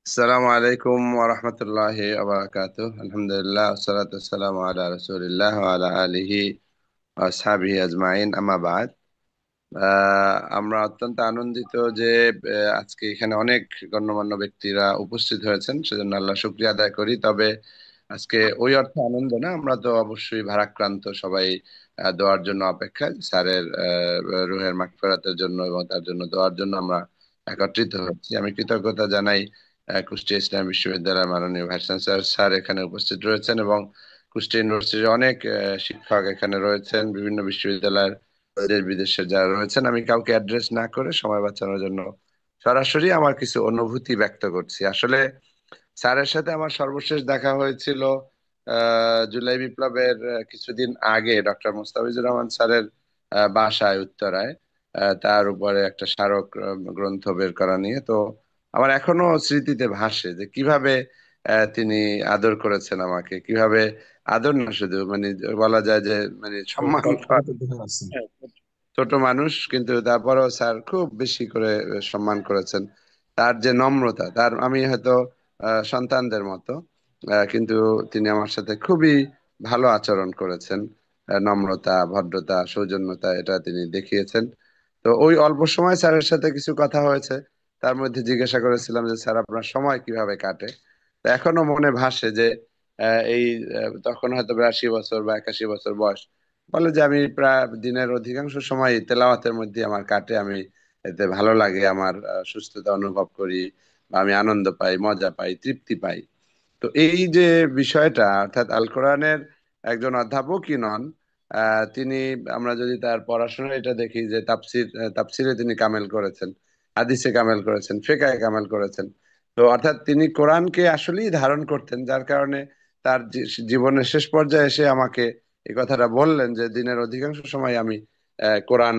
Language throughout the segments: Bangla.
আসসালামু আলাইকুম ওয়া রাহমাতুল্লাহি ওয়া বারাকাতুহু। আলহামদুলিল্লাহ ওয়াসসালাতু ওয়াসসালামু আলা রাসূলিল্লাহ ওয়া আলা আলিহি ওয়া আসহাবিহি আজমাইন, আম্মা বাদ। আমরা অত্যন্ত আনন্দিত যে আজকে এখানে অনেক গণ্যমান্য ব্যক্তিরা উপস্থিত হয়েছেন, সেজন্য আল্লাহ শুকরিয়া আদায় করি। তবে আজকে ওই অর্থে আনন্দ না, আমরা তো অবশ্যই ভারাক্রান্ত সবাই। দোয়ার জন্য অপেক্ষা, স্যারের রুহের মাগফিরাতের জন্য এবং তার জন্য দোয়ার জন্য আমরা একত্রিত হচ্ছি। আমি কৃতজ্ঞতা জানাই কুষ্টিয়া ইসলাম বিশ্ববিদ্যালয়ের মাননীয় ভাইস চ্যান্সেলর স্যার এখানে উপস্থিত রয়েছেন, এবং কুষ্টিয়া ইউনিভার্সিটির অনেক শিক্ষক এখানে রয়েছেন, বিভিন্ন বিশ্ববিদ্যালয়ের দেশ বিদেশের যারা রয়েছেন। আমি কাউকে অ্যাড্রেস না করে সময় বাঁচানোর জন্য সরাসরি আমার কিছু অনুভূতি ব্যক্ত করছি। আসলে স্যারের সাথে আমার সর্বশেষ দেখা হয়েছিল জুলাই বিপ্লবের কিছুদিন আগে ডক্টর মুস্তাফিজুর রহমান স্যারের বাসায় উত্তরায়। তার উপরে একটা স্মারক গ্রন্থ বের করা নিয়ে তো আমার এখনো স্মৃতিতে ভাসে যে কিভাবে তিনি আদর করেছেন আমাকে, কিভাবে আদর না শুধু মানে বলা যায় যে মানে সম্মান। হ্যাঁ, ছোট মানুষ কিন্তু তারপরেও স্যার খুব বেশি করে সম্মান করেছেন। তার যে নম্রতা, তার আমি হয়তো সন্তানদের মতো, কিন্তু তিনি আমার সাথে খুবই ভালো আচরণ করেছেন। নম্রতা, ভদ্রতা, সৌজন্যতা এটা তিনি দেখিয়েছেন। তো ওই অল্প সময় স্যারের সাথে কিছু কথা হয়েছে, তার মধ্যে জিজ্ঞাসা করেছিলাম যে স্যার আপনার সময় কিভাবে কাটে। তো এখনো মনে ভাসে যে এই তখন হয়তো 82 বছর বা 81 বছর বয়স। বলে যে আমি প্রায় দিনের অধিকাংশ সময় তেলাওয়াতের মধ্যে আমার কাটে, আমি এতে ভালো লাগে, আমার সুস্থতা অনুভব করি, বা আমি আনন্দ পাই, মজা পাই, তৃপ্তি পাই। তো এই যে বিষয়টা, অর্থাৎ আল কোরআনের একজন অধ্যাপকই নন, তিনি, আমরা যদি তার পড়াশোনা এটা দেখি যে তাফসিরে তিনি কামেল করেছেন, হাদিসে কামেল করেছেন, ফিকহে কামেল করেছেন। তো অর্থাৎ তিনি কোরআনকে আসলেই ধারণ করতেন, যার কারণে তার জীবনের শেষ পর্যায়ে এসে আমাকে এই কথাটা বললেন যে দিনের অধিকাংশ সময় আমি কোরআন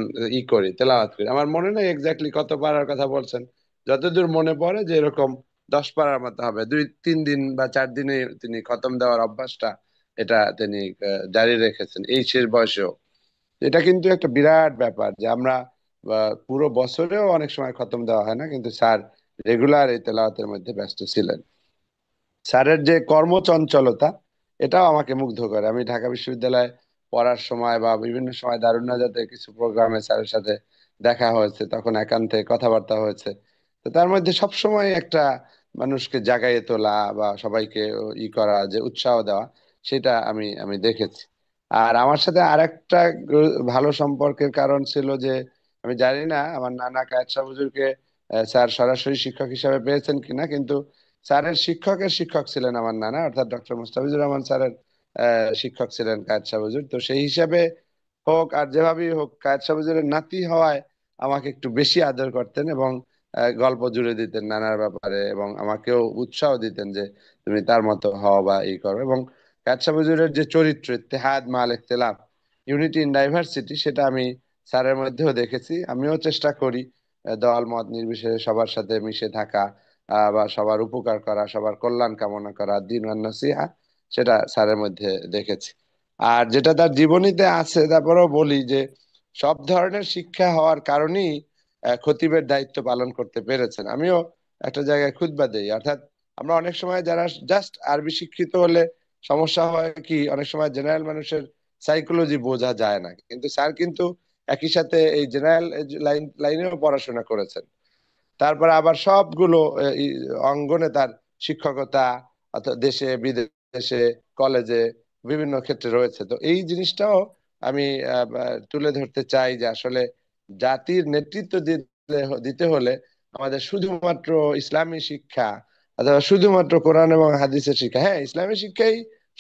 করি, তেলাওয়াত করি। আমার মনে নেই এক্স্যাক্টলি কত পারার কথা বলছেন, যতদূর মনে পড়ে যে এরকম 10 পারার মতো হবে। 2-3 দিন বা 4 দিনে তিনি খতম দেওয়ার অভ্যাসটা এটা তিনি জারি রেখেছেন এই শেষ বয়সেও। এটা কিন্তু একটা বিরাট ব্যাপার যে আমরা পুরো বছরেও অনেক সময় খতম দেওয়া হয় না, কিন্তু স্যার রেগুলার এই তেলাওয়াতের মধ্যে ব্যস্ত ছিলেন। স্যারের যে কর্মচঞ্চলতা, এটাও আমাকে মুগ্ধ করে। আমি ঢাকা বিশ্ববিদ্যালয়ে পড়ার সময় বা বিভিন্ন সময় দারুণ নাজাতে কিছু প্রোগ্রামে স্যারের সাথে দেখা হয়েছে, তখন একান্তে কথাবার্তা হয়েছে। তো তার মধ্যে সবসময় একটা মানুষকে জাগাইয়ে তোলা বা সবাইকে করা, যে উৎসাহ দেওয়া, সেটা আমি আমি দেখেছি। আর আমার সাথে আরেকটা ভালো সম্পর্কের কারণ ছিল যে আমি জানি না আমার নানা কায়েদ শাহ হুজুরকে স্যার সরাসরি শিক্ষক হিসাবে পেয়েছেন কিনা, কিন্তু স্যারের শিক্ষকের শিক্ষক ছিলেন আমার নানা, অর্থাৎ ডক্টর মুস্তাফিজুর রহমান স্যারের শিক্ষক ছিলেন কায়েদ শাহ হুজুর। তো সেই হিসাবে হোক আর যেভাবেই হোক, কায়েদ শাহ হুজুরের নাতি হওয়ায় আমাকে একটু বেশি আদর করতেন, এবং গল্প জুড়ে দিতেন নানার ব্যাপারে, এবং আমাকেও উৎসাহ দিতেন যে তুমি তার মতো হও বা এই করো। এবং কায়েদ শাহ হুজুরের যে চরিত্র, ইত্তেহাদ মাল ইখতিলাফ, ইউনিটি ইন ডাইভার্সিটি, সেটা আমি স্যারের মধ্যেও দেখেছি। আমিও চেষ্টা করি দল মত নির্বিশেষে সবার সাথে মিশে থাকা, বা সবার উপকার করা, সবার কল্যাণ কামনা করা, দিন ওয়ান নসিহা, সেটা স্যারের মধ্যে দেখেছি। আর যেটা তার জীবনীতে আছে, তারপরেও বলি যে সব ধরনের শিক্ষা হওয়ার কারণেই খতিবের দায়িত্ব পালন করতে পেরেছেন। আমিও একটা জায়গায় খুতবা দেই, অর্থাৎ আমরা অনেক সময় যারা জাস্ট আরবি শিক্ষিত হলে সমস্যা হয় কি, অনেক সময় জেনারেল মানুষের সাইকোলজি বোঝা যায় না, কিন্তু স্যার কিন্তু একই সাথে এই জেনারেল লাইনেও পড়াশোনা করেছেন। তারপরে আবার সবগুলো অঙ্গনে তার শিক্ষকতা, অর্থাৎ দেশে বিদেশে, কলেজে, বিভিন্ন ক্ষেত্রে রয়েছে। তো এই জিনিসটাও আমি তুলে ধরতে চাই যে আসলে জাতির নেতৃত্ব দিতে হলে আমাদের শুধুমাত্র ইসলামী শিক্ষা অথবা শুধুমাত্র কোরআন এবং হাদিসের শিক্ষা, হ্যাঁ ইসলামী শিক্ষাই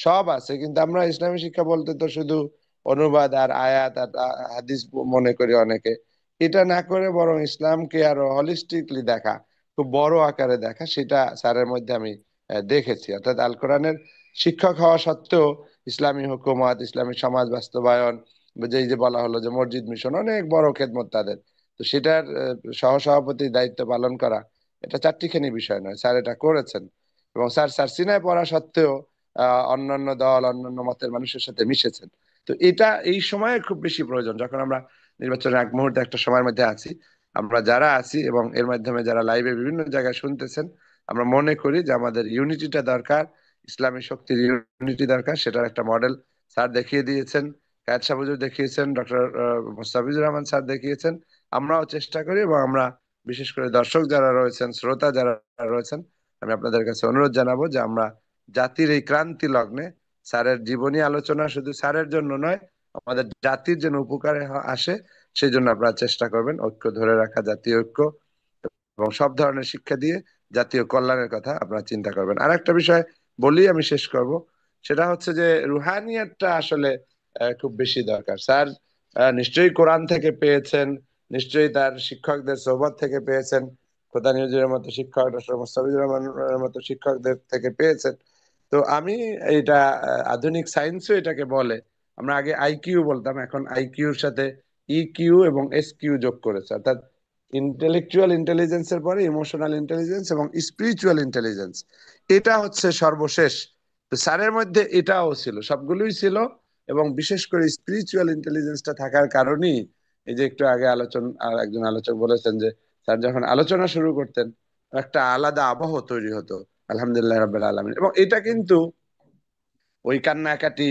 সব আছে, কিন্তু আমরা ইসলামী শিক্ষা বলতে তো শুধু অনুবাদ আর আয়াত আর হাদিস মনে করি অনেকে। এটা না করে বরং ইসলামকে আরো হলিস্টিকলি দেখা, খুব বড় আকারে দেখা, সেটা স্যারের মধ্যে আমি দেখেছি। অর্থাৎ আল কোরআনের শিক্ষক হওয়া সত্ত্বেও ইসলামী হুকুমত, ইসলামী সমাজ বাস্তবায়ন, যেই যে বলা হলো যে মসজিদ মিশন, অনেক বড় খেদমত তাদের। তো সেটার সহসভাপতির দায়িত্ব পালন করা, এটা চারটিখানি বিষয় নয়, স্যার এটা করেছেন। এবং স্যার স্যার সিনায় পড়া সত্ত্বেও অন্যান্য দল, অন্যান্য মতের মানুষের সাথে মিশেছেন। তো এটা এই সময়ে খুব বেশি প্রয়োজন, যখন আমরা নির্বাচনের এক মুহূর্তে একটা সময়ের মধ্যে আছি। আমরা যারা আছি এবং এর মাধ্যমে যারা লাইভে বিভিন্ন জায়গায় শুনতেছেন, আমরা মনে করি যে আমাদের ইউনিটিটা দরকার, ইসলামী শক্তির ইউনিটি দরকার, সেটার একটা মডেল স্যার দেখিয়ে দিয়েছেন, কায়েদ সাহেব হুজুর দেখিয়েছেন, ডক্টর মোস্তাফিজুর রহমান স্যার দেখিয়েছেন। আমরাও চেষ্টা করি, এবং আমরা বিশেষ করে দর্শক যারা রয়েছেন, শ্রোতা যারা রয়েছেন, আমি আপনাদের কাছে অনুরোধ জানাবো যে আমরা জাতির এই ক্রান্তি লগ্নে স্যারের জীবনী আলোচনা শুধু স্যারের জন্য নয়, আমাদের জাতির যেন উপকারে আসে, সেই জন্য আপনারা চেষ্টা করবেন ঐক্য ধরে রাখা, জাতীয় ঐক্য, এবং সব ধরনের শিক্ষা দিয়ে জাতীয় কল্যাণের কথা আপনারা চিন্তা করবেন। আর একটা বিষয় বলি, আমি শেষ করব, সেটা হচ্ছে যে রুহানিয়াতটা আসলে খুব বেশি দরকার। স্যার নিশ্চয়ই কোরআন থেকে পেয়েছেন, নিশ্চয়ই তার শিক্ষকদের সোহবত থেকে পেয়েছেন, খোদা নিউজের মতো শিক্ষক, ডক্টর মোস্তাফিজুর রহমানের মতো শিক্ষকদের থেকে পেয়েছেন। তো আমি এটা আধুনিক সায়েন্সও এটাকে বলে, আমরা আগে আইকিউ বলতাম, এখন আইকিউর সাথে ইকিউ এবং এসকিউ যোগ করেছে, অর্থাৎ ইন্টেলেকচুয়াল ইন্টেলিজেন্সের পরে ইমোশনাল ইন্টেলিজেন্স এবং স্পিরিচুয়াল ইন্টেলিজেন্স, এটা হচ্ছে সর্বশেষ। তো স্যারের মধ্যে এটাও ছিল, সবগুলোই ছিল, এবং বিশেষ করে স্পিরিচুয়াল ইন্টেলিজেন্সটা থাকার কারণেই এই যে একটু আগে আলোচনা আর একজন আলোচক বলেছেন যে স্যার যখন আলোচনা শুরু করতেন একটা আলাদা আবহ তৈরি হতো। আলহামদুলিল্লাহ রাব্বিল আলামিন। এবং এটা কিন্তু ওই কান্নাকাটি,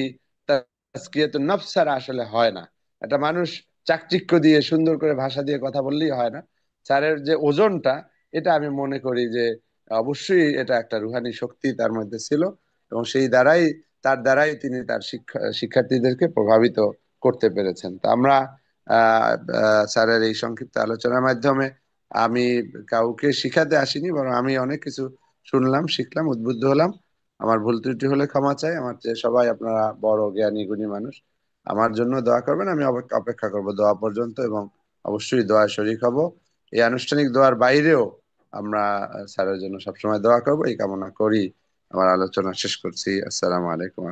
তাজকিয়াতুন নফস ছাড়া আসলে হয় না। একটা মানুষ চাকচিক্য দিয়ে সুন্দর করে ভাষা দিয়ে কথা বললেই হয় না। স্যারের যে ওজনটা, এটা আমি মনে করি যে অবশ্যই এটা একটা রুহানি শক্তি তার মধ্যে ছিল, এবং সেই দ্বারাই, তার দ্বারাই তিনি তার শিক্ষার্থীদেরকে প্রভাবিত করতে পেরেছেন। তো আমরা স্যারের এই সংক্ষিপ্ত আলোচনার মাধ্যমে আমি কাউকে শিখাতে আসিনি, বরং আমি অনেক কিছু শুনলাম, শিখলাম, উদ্বুদ্ধ হলাম। আমার ভুল ত্রুটি হলে ক্ষমা চাই। আমার চেয়ে সবাই আপনারা বড় জ্ঞানী গুণী মানুষ, আমার জন্য দোয়া করবেন। আমি অপেক্ষা করব দোয়া পর্যন্ত, এবং অবশ্যই দোয়া শরিক হব। এই আনুষ্ঠানিক দোয়ার বাইরেও আমরা স্যারের জন্য সবসময় দোয়া করব, এই কামনা করি আমার আলোচনা শেষ করছি। আসসালামু আলাইকুম।